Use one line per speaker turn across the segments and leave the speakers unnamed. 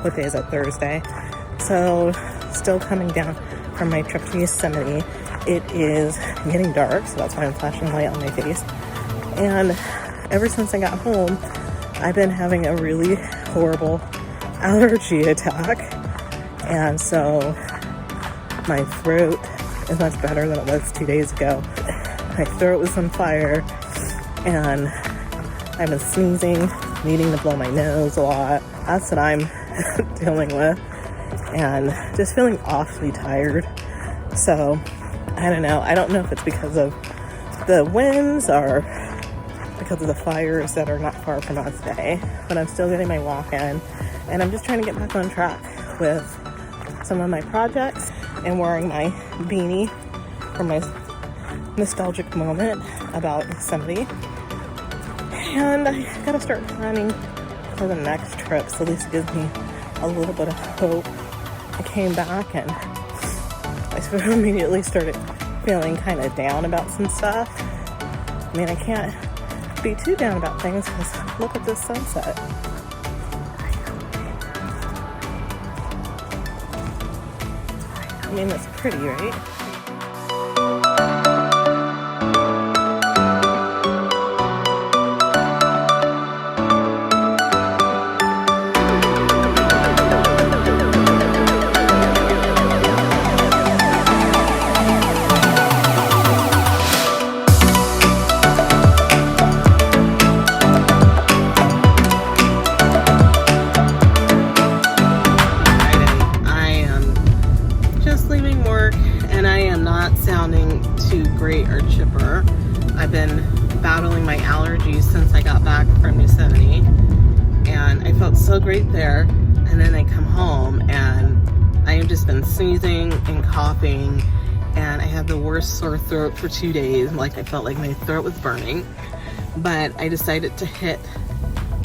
what day is it? Thursday. So still coming down from my trip to Yosemite. It is getting dark, so that's why I'm flashing light on my face. And ever since I got home, I've been having a really horrible allergy attack. And so my throat is much better than it was 2 days ago. My throat was on fire, and I've been sneezing, needing to blow my nose a lot. That's what I'm dealing with, and just feeling awfully tired. So I don't know. I don't know if it's because of the winds or because of the fires that are not far from us today, but I'm still getting my walk in, and I'm just trying to get back on track with some of my projects and wearing my beanie for my nostalgic moment about Yosemite. And I gotta start planning for the next trip, so at least it gives me a little bit of hope. I came back and I sort of immediately started feeling kind of down about some stuff. I mean, I can't be too down about things because look at this sunset. I mean, that's pretty, right? Great or chipper. I've been battling my allergies since I got back from Yosemite, and I felt so great there, and then I come home and I have just been sneezing and coughing, and I had the worst sore throat for 2 days. Like, I felt like my throat was burning, but I decided to hit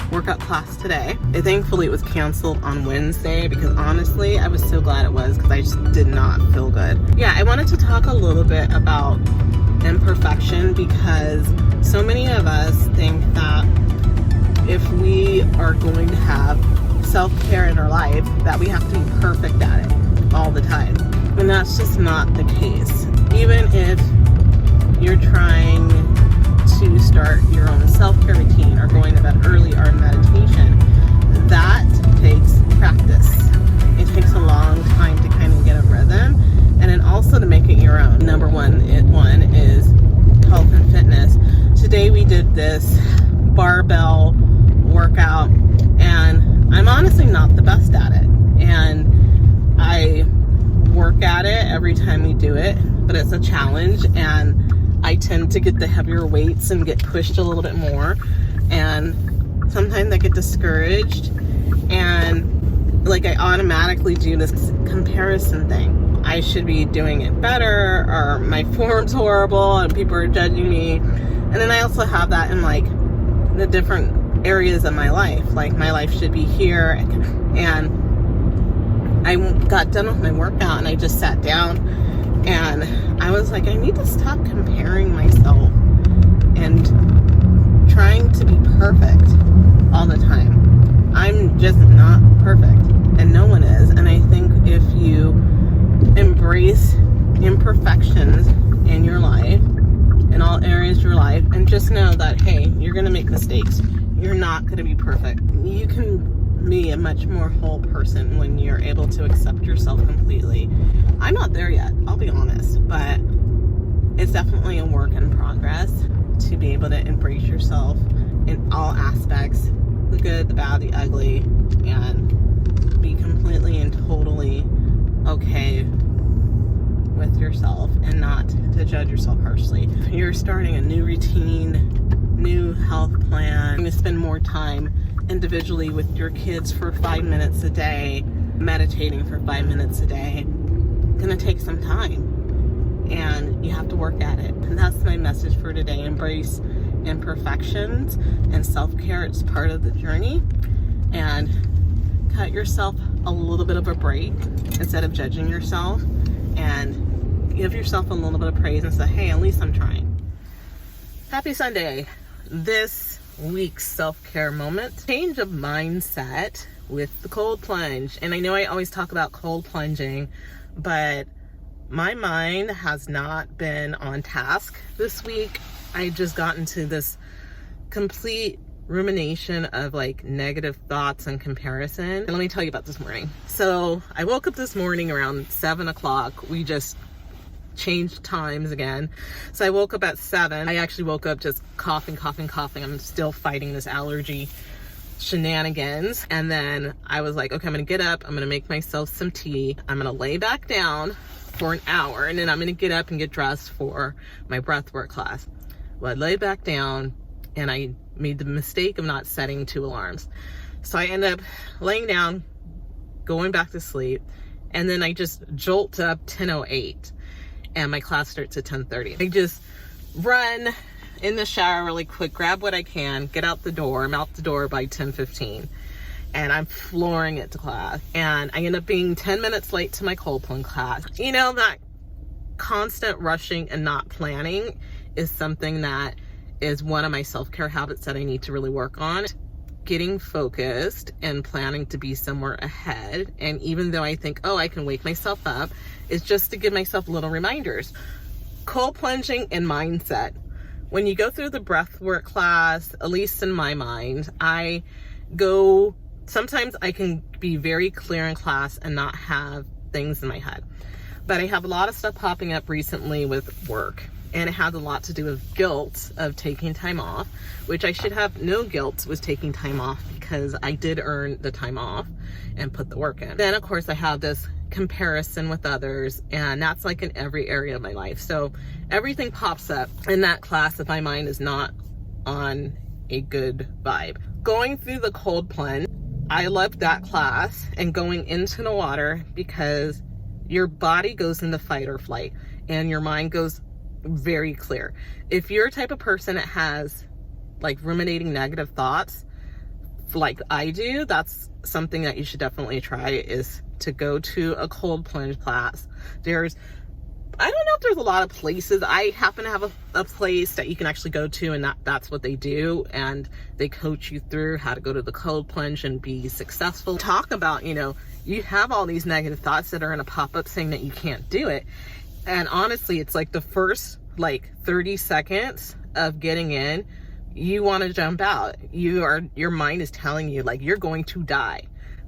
workout class today. Thankfully it was canceled on Wednesday, because honestly I was so glad it was, because I just did not feel good. Yeah, I wanted to talk a little bit about imperfection, because so many of us think that if we are going to have self-care in our life, that we have to be perfect at it all the time, and that's just not the case. Even if you're trying to start your own self-care routine or going to bed early or meditation, that takes practice. It takes a long time to kind of get a rhythm, and then also to make it your own. Number one is health and fitness. Today we did this barbell workout, and I'm honestly not the best at it, and I work at it every time we do it, but it's a challenge, and I tend to get the heavier weights and get pushed a little bit more, and sometimes I get discouraged, and like I automatically do this comparison thing. I should be doing it better, or my form's horrible and people are judging me. And then I also have that in like the different areas of my life. Like, my life should be here, and I got done with my workout and I just sat down and I was like, I need to stop comparing myself and trying to be perfect all the time. I'm just not perfect, and no one is. And I think if you embrace imperfections in your life, in all areas of your life, and just know that, hey, you're going to make mistakes. You're not going to be perfect. You can be a much more whole person when you're able to accept yourself completely. I'm not there yet, I'll be honest, but it's definitely a work in progress to be able to embrace yourself in all aspects, the good, the bad, the ugly, and be completely and totally okay with yourself, and not to judge yourself harshly. If you're starting a new routine, new health plan, to spend more time individually with your kids for 5 minutes a day, meditating for 5 minutes a day, it's gonna take some time, and you have to work at it. And that's my message for today. Embrace imperfections and self-care. It's part of the journey, and cut yourself a little bit of a break instead of judging yourself, and give yourself a little bit of praise and say, hey, at least I'm trying. Happy Sunday. This week's self-care moment, change of mindset with the cold plunge. And I know I always talk about cold plunging, but my mind has not been on task this week. I just got into this complete rumination of like negative thoughts and comparison. And let me tell you about this morning. So I woke up this morning around 7 o'clock. We just changed times again. So I woke up at 7. I actually woke up just coughing. I'm still fighting this allergy shenanigans. And then I was like, okay, I'm gonna get up. I'm gonna make myself some tea. I'm gonna lay back down for an hour, and then I'm gonna get up and get dressed for my breathwork class. Well, I lay back down and I made the mistake of not setting 2 alarms. So I end up laying down, going back to sleep, and then I just jolt up 10:08 and my class starts at 10:30. I just run in the shower really quick, grab what I can, get out the door. I'm out the door by 10:15 and I'm flooring it to class. And I end up being 10 minutes late to my cold plunge class. You know, that constant rushing and not planning is something that is one of my self-care habits that I need to really work on. Getting focused and planning to be somewhere ahead. And even though I think, oh, I can wake myself up, is just to give myself little reminders. Cold plunging and mindset. When you go through the breathwork class, at least in my mind, sometimes I can be very clear in class and not have things in my head. But I have a lot of stuff popping up recently with work, and it has a lot to do with guilt of taking time off, which I should have no guilt with taking time off because I did earn the time off and put the work in. Then of course I have this comparison with others, and that's like in every area of my life. So everything pops up in that class if my mind is not on a good vibe. Going through the cold plunge, I loved that class, and going into the water because your body goes into fight or flight and your mind goes very clear. If you're a type of person that has like ruminating negative thoughts like I do, that's something that you should definitely try, is to go to a cold plunge class. I don't know if there's a lot of places. I happen to have a place that you can actually go to, and that's what they do, and they coach you through how to go to the cold plunge and be successful. Talk about, you have all these negative thoughts that are in a pop-up saying that you can't do it. And honestly, it's like the first 30 seconds of getting in, you want to jump out. Your mind is telling you you're going to die.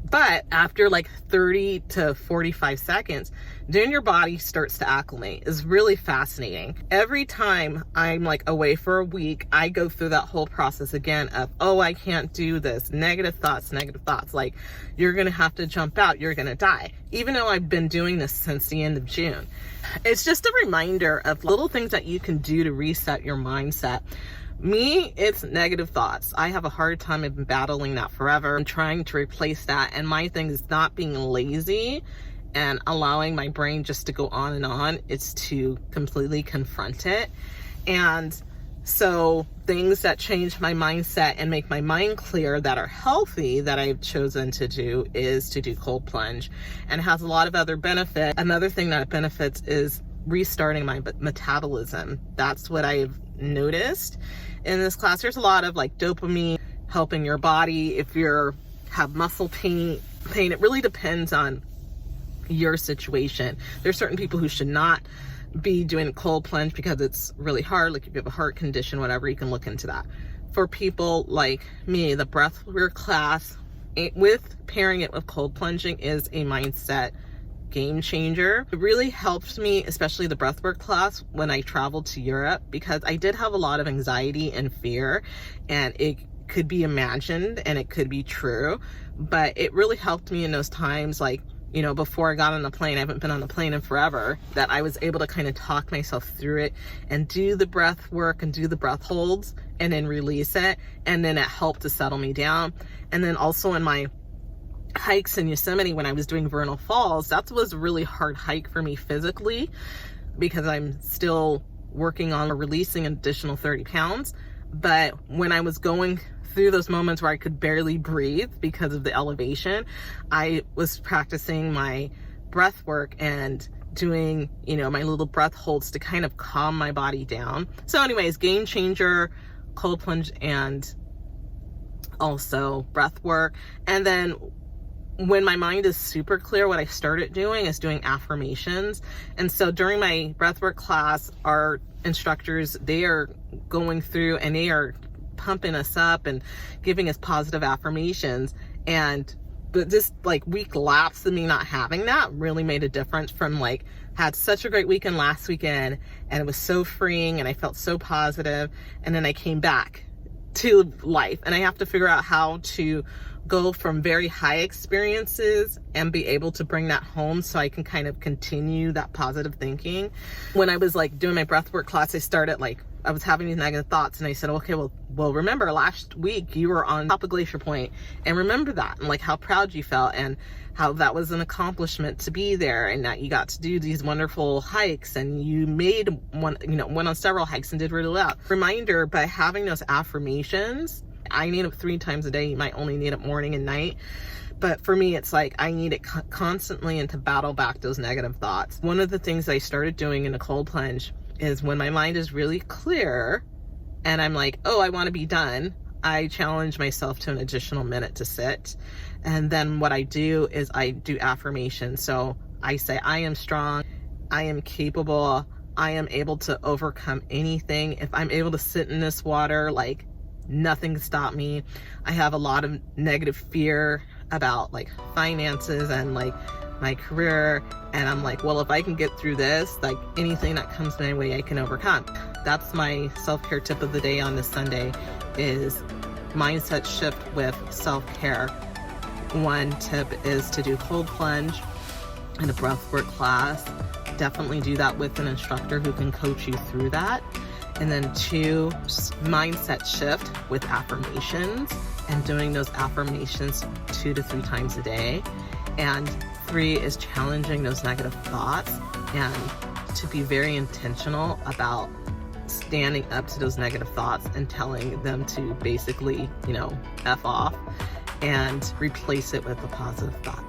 But after 30 to 45 seconds, then your body starts to acclimate. It's really fascinating. Every time I'm away for a week, I go through that whole process again of, oh, I can't do this. Negative thoughts. You're going to have to jump out. You're going to die. Even though I've been doing this since the end of June. It's just a reminder of little things that you can do to reset your mindset. Me, it's negative thoughts. I have a hard time. I've been battling that forever. I'm trying to replace that. And my thing is not being lazy and allowing my brain just to go on and on. It's to completely confront it. And so things that change my mindset and make my mind clear that are healthy that I've chosen to do is to do cold plunge. And it has a lot of other benefits. Another thing that it benefits is restarting my metabolism. That's what I've noticed in this class. There's a lot of dopamine helping your body. If you have muscle pain, it really depends on your situation. There's certain people who should not be doing cold plunge because it's really hard. If you have a heart condition, whatever, you can look into that. For people like me, the breathwork class with pairing it with cold plunging is a mindset game changer. It really helped me, especially the breathwork class, when I traveled to Europe, because I did have a lot of anxiety and fear, and it could be imagined and it could be true, but it really helped me in those times, before I got on the plane. I haven't been on the plane in forever, that I was able to kind of talk myself through it and do the breath work and do the breath holds and then release it, and then it helped to settle me down. And then also in my hikes in Yosemite, when I was doing Vernal Falls, that was a really hard hike for me physically because I'm still working on releasing an additional 30 pounds. But when I was going through those moments where I could barely breathe because of the elevation, I was practicing my breath work and doing, my little breath holds to kind of calm my body down. So anyways, game changer, cold plunge, and also breath work. And then when my mind is super clear, what I started doing is doing affirmations. And so during my breathwork class, our instructors, they are going through and they are pumping us up and giving us positive affirmations. But this like week lapse of me not having that really made a difference. From like, had such a great weekend last weekend and it was so freeing and I felt so positive, and then I came back to life and I have to figure out how to go from very high experiences and be able to bring that home so I can kind of continue that positive thinking. When I was like doing my breathwork class, I was having these negative thoughts and I said, okay, well, remember last week you were on top of Glacier Point, and remember that, and like how proud you felt and how that was an accomplishment to be there, and that you got to do these wonderful hikes and you made one, went on several hikes and did really well. Reminder, by having those affirmations, I need it 3 times a day. You might only need it morning and night. But for me, it's like I need it constantly, and to battle back those negative thoughts. One of the things I started doing in a cold plunge is when my mind is really clear and I'm like, oh, I want to be done, I challenge myself to an additional minute to sit. And then what I do is I do affirmations. So I say, I am strong, I am capable, I am able to overcome anything. If I'm able to sit in this water, like nothing can stop me. I have a lot of negative fear about like finances and like my career, and I'm like, well, if I can get through this, like anything that comes my way, I can overcome. That's my self-care tip of the day on this Sunday, is mindset shift with self-care. One tip is to do cold plunge in a breathwork class. Definitely do that with an instructor who can coach you through that. And then 2, mindset shift with affirmations, and doing those affirmations 2 to 3 times a day. And 3 is challenging those negative thoughts, and to be very intentional about standing up to those negative thoughts and telling them to basically, F off, and replace it with a positive thought.